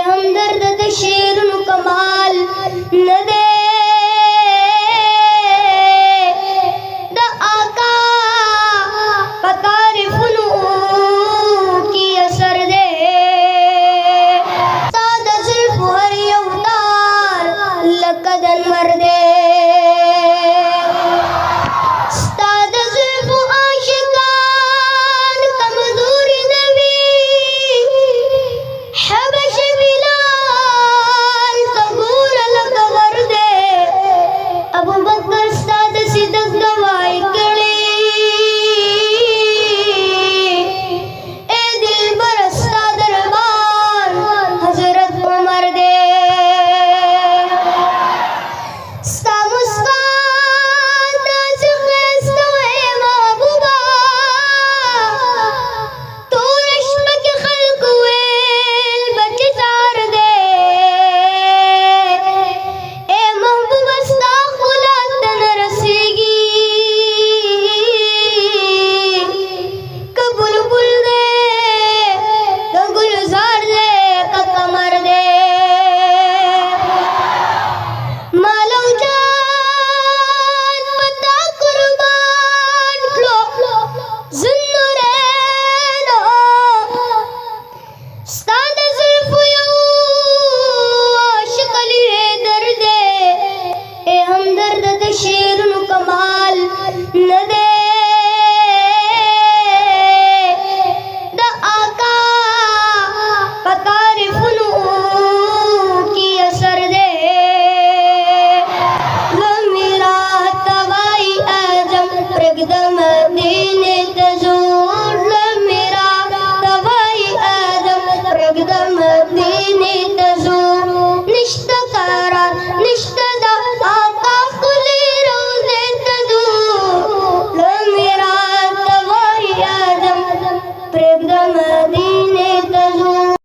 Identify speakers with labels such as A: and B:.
A: हमदर्द शेर नु कमाल न दे द आका पकार फुनु की असर दे सादा जुल्फ हर यवतार लकदन मर दे शेर नु कमाल न दे द आका पकार फुनु की असर दे मेरा तवाई आजम प्रगदम दीने तजूर मेरा तवाई आजम प्रगदम दीने तजूर